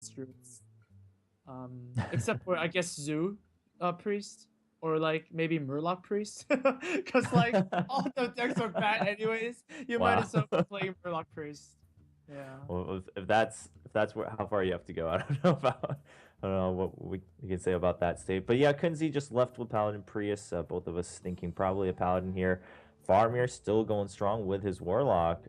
druids. Except for I guess Zoo priest or like maybe Murloc priest, because like all the decks are bad anyways. You might Wow. as well be playing Murloc priest. Yeah. Well, if that's where, how far you have to go, I don't know about I don't know what we can say about that state. But yeah, Kunzi just left with Paladin Prius. Both of us thinking probably a Paladin here. Faramir still going strong with his Warlock.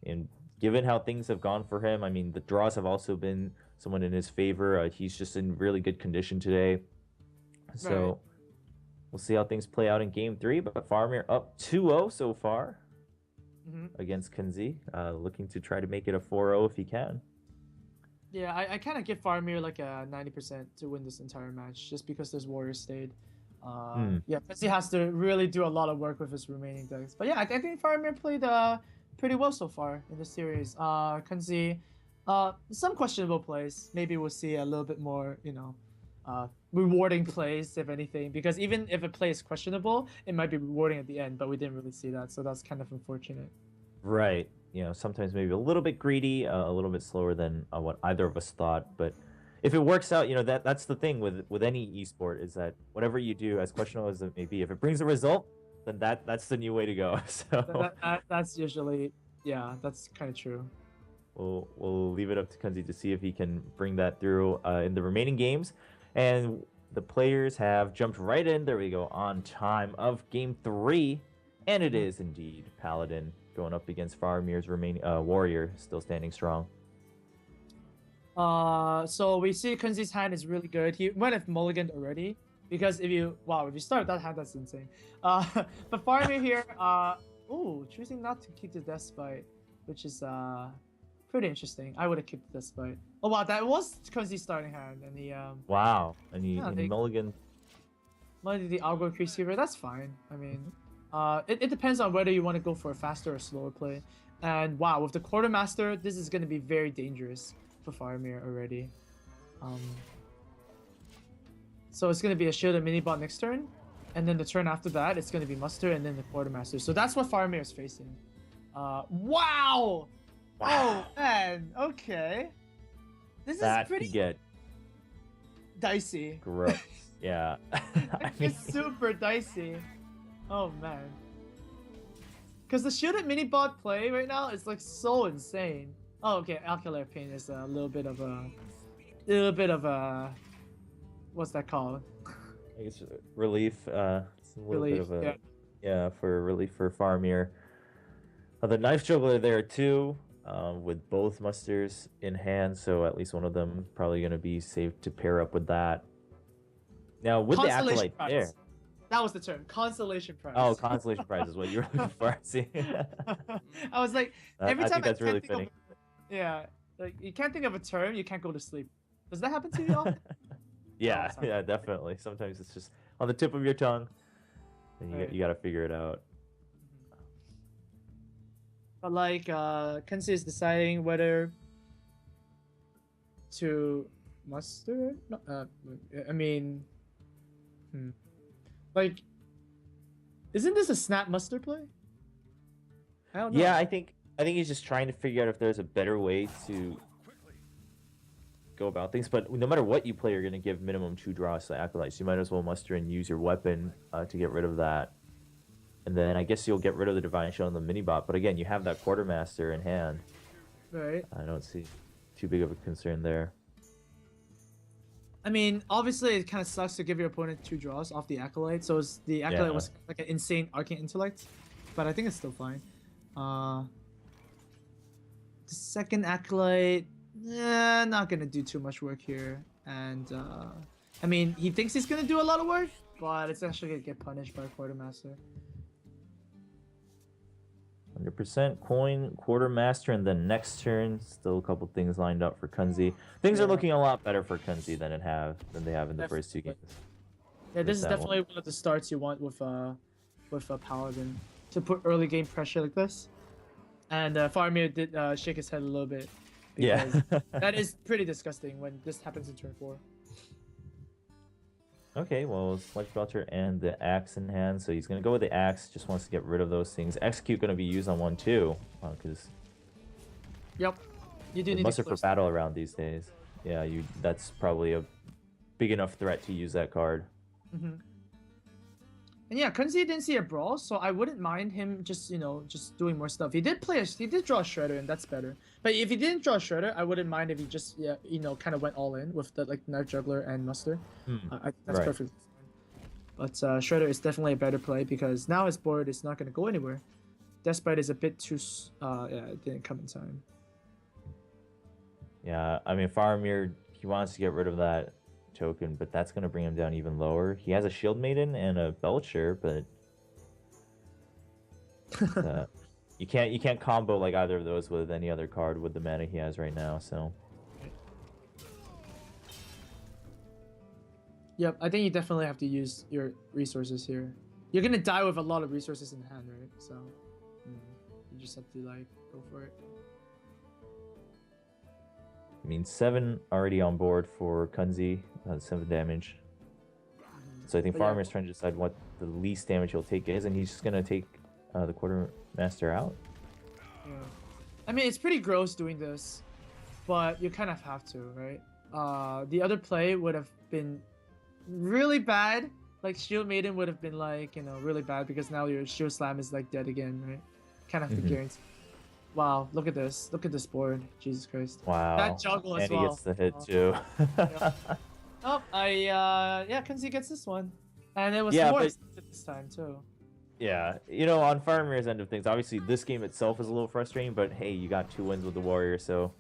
And given how things have gone for him, I mean the draws have also been somewhat in his favor. He's just in really good condition today. Right. So we'll see how things play out in game three. But Faramir up 2-0 so far Hmm. against Kunzi, looking to try to make it a 4-0 if he can. Yeah, I kind of give Faramir like a 90% to win this entire match just because there's Warrior Stayed. Hmm. Yeah, because he has to really do a lot of work with his remaining decks. But yeah, I think Faramir played pretty well so far in the series. Kunzi, some questionable plays. Maybe we'll see a little bit more, rewarding plays if anything. Because even if a play is questionable, it might be rewarding at the end. But we didn't really see that, so that's kind of unfortunate. Right. Sometimes maybe a little bit greedy, a little bit slower than what either of us thought. But if it works out, that's the thing with any esport is that whatever you do, as questionable as it may be, if it brings a result, then that's the new way to go. So That's usually, yeah, that's kind of true. we'll leave it up to Kunzi to see if he can bring that through in the remaining games. And the players have jumped right in. There we go, on time of game three. And it Mhm. is indeed Paladin going up against Faramir's remaining Warrior, still standing strong. So we see Kunzi's hand is really good. He might have mulliganed already because if you start with that hand, that's insane. But Faramir here, choosing not to keep the Despite, which is pretty interesting. I would have kept the Despite. Oh wow, that was Kunzi's starting hand, and he Wow, and he yeah, and he they mulligan. mulliganed the Algo Increase here. That's fine. I mean, it depends on whether you want to go for a faster or slower play. And wow, with the Quartermaster, this is going to be very dangerous for Faramir already. Um, so it's going to be a shield and mini bot next turn, and then the turn after that, it's going to be Muster and then the Quartermaster. So that's what Faramir is facing. Wow! Oh Wow, man, okay. This is that could pretty get dicey. gross. Yeah, I mean, It's super dicey. Oh man. Because the shield and mini bot play right now is like so insane. Oh, okay. Alkali Pain is a little bit of a, what's that called? I guess relief. It's a little bit Relief. of a Yeah. yeah for relief for Faramir. The knife juggler there too, with both musters in hand, so at least one of them probably going to be safe to pair up with that. Now with the Constellation acolyte there. prize. That was the term. Constellation Oh, prize. consolation prize is what you're looking for. See, I was like, every I time think I that's really can't think of, fitting. yeah, like you can't think of a term, you can't go to sleep. Does that happen to you often? Oh, Yeah, it's happened. yeah, definitely. Sometimes it's just on the tip of your tongue, and Right. you got to figure it out. Mhm. But like, Kenzie is deciding whether to muster. No, I mean, hmm. Like, isn't this a snap muster play? I don't Yeah, know. I think he's just trying to figure out if there's a better way to go about things. But no matter what you play, you're going to give minimum two draws to acolytes. You might as well muster and use your weapon to get rid of that. And then I guess you'll get rid of the divine shield and the mini bot. But again, you have that quartermaster in hand. Right. I don't see too big of a concern there. I mean, obviously, it kind of sucks to give your opponent two draws off the acolyte. So the acolyte Yeah. was like an insane arcane intellect, but I think it's still fine. Uh, the second acolyte, not gonna do too much work here. And I mean, he thinks he's gonna do a lot of work, but it's actually gonna get punished by quartermaster. 100% coin, quartermaster, and then next turn, still a couple things lined up for Kunzi. Things are Yeah, looking a lot better for Kunzi than they have in the first two definitely. games. Yeah, this With is that one. definitely one of the starts you want with a paladin to put early game pressure like this. And Faramir did shake his head a little bit because Yeah. that is pretty disgusting when this happens in turn 4. Okay, well, Sledge Belcher and the axe in hand, so he's gonna go with the axe. Just wants to get rid of those things. Execute gonna be used on one too, because Yep. You do With need Muster to for battle around these days. Yeah, that's probably a big enough threat to use that card. And yeah, Kunzi didn't see a brawl, so I wouldn't mind him just just doing more stuff. He did draw a Shredder, and that's better. But if he didn't draw a Shredder, I wouldn't mind if he just kind of went all in with the Knife Juggler and Muster. That's right. perfect. But Shredder is definitely a better play because now his board is not going to go anywhere. Deathbite is a bit too yeah, it didn't come in time. Yeah, I mean Faramir, he wants to get rid of that token, but that's gonna bring him down even lower. He has a Shield Maiden and a Belcher, but you can't combo like either of those with any other card with the mana he has right now. So yep, I think you definitely have to use your resources here. You're gonna die with a lot of resources in hand, right? So you just have to go for it. I mean 7 already on board for Kunzi, 7 damage. So I think Faramir's trying to decide what the least damage he'll take is, and he's just gonna take the Quartermaster out. Yeah. I mean, it's pretty gross doing this, but you kind of have to, right? The other play would have been really bad. Like Shield Maiden would have been really bad because now your Shield Slam is dead again, right? Kind of guarantee. Wow, look at this. Look at this board. Jesus Christ. Wow. That juggle as well. And he gets the hit too. Yeah. Oh, Kunzi gets this one. And it was more this time too. Yeah, on Faramir's end of things, obviously this game itself is a little frustrating, but hey, you got 2 wins with the Warrior, so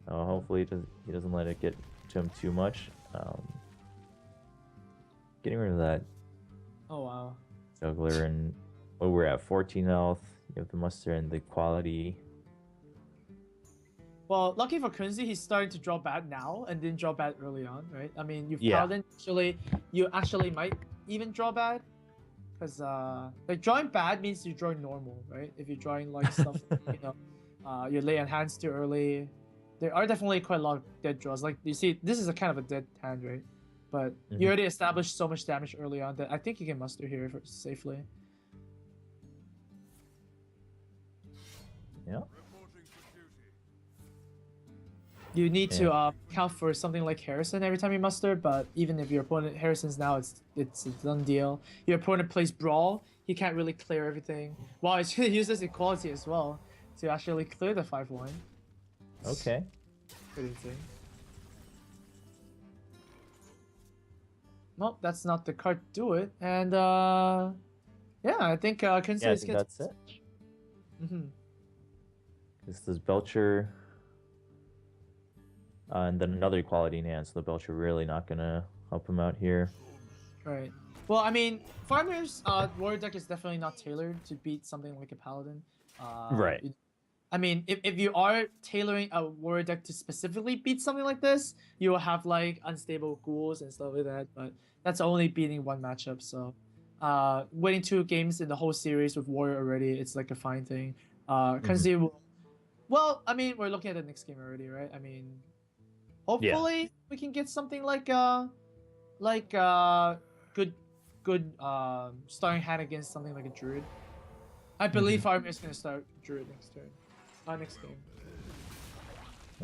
hopefully he doesn't let it get to him too much. Getting rid of that. Oh wow. Juggler, and we're at 14 health. You have the Muster and the quality. Well, lucky for Kunzi, he's starting to draw bad now and didn't draw bad early on, right? I mean, you actually might even draw bad. Because drawing bad means you're drawing normal, right? If you're drawing stuff, you lay on hands too early. There are definitely quite a lot of dead draws. Like you see, this is a kind of a dead hand, right? But you already established so much damage early on that I think you can muster here safely. Yeah. You need to count for something like Harrison every time you muster, but even if your opponent Harrison's now, it's a done deal. Your opponent plays Brawl, he can't really clear everything. Wow, he uses Equality as well to actually clear the 5-1. Okay. Pretty insane. Nope, that's not the card to do it. And yeah, I think Kunzi I think that's it. This is Belcher. And then another Equality in hand, so the Belcher really not gonna help him out here. Right. Well, I mean, Faramir's Warrior deck is definitely not tailored to beat something like a Paladin. Right. I mean, if you are tailoring a Warrior deck to specifically beat something like this, you will have unstable ghouls and stuff like that, but that's only beating one matchup, so winning 2 games in the whole series with Warrior already, it's a fine thing. Kunzi will... Well, I mean, we're looking at the next game already, right? I mean... Hopefully we can get something good starting hand against something like a Druid. I believe Faramir is gonna start Druid next game.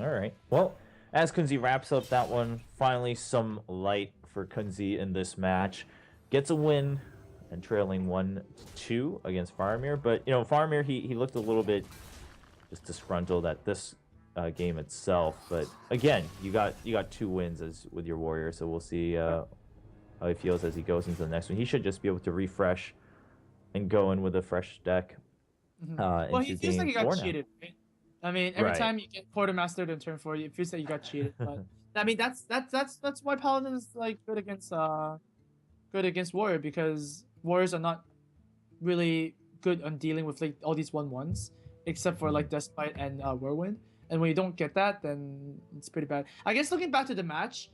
All right. Well, as Kunzi wraps up that one, finally some light for Kunzi in this match. Gets a win and trailing 1-2 against Faramir. But Faramir he looked a little bit just disgruntled at this game itself, but again, you got 2 wins with your Warrior, so we'll see how he feels as he goes into the next one. He should just be able to refresh and go in with a fresh deck. Well, he feels like he got cheated, right? I mean, every time you get Quartermaster in turn 4, it feels like you got cheated. But I mean, that's why Paladin is good against Warrior, because Warriors are not really good on dealing with all these 1/1s, except for Despite and Whirlwind. And when you don't get that, then it's pretty bad. I guess looking back to the match,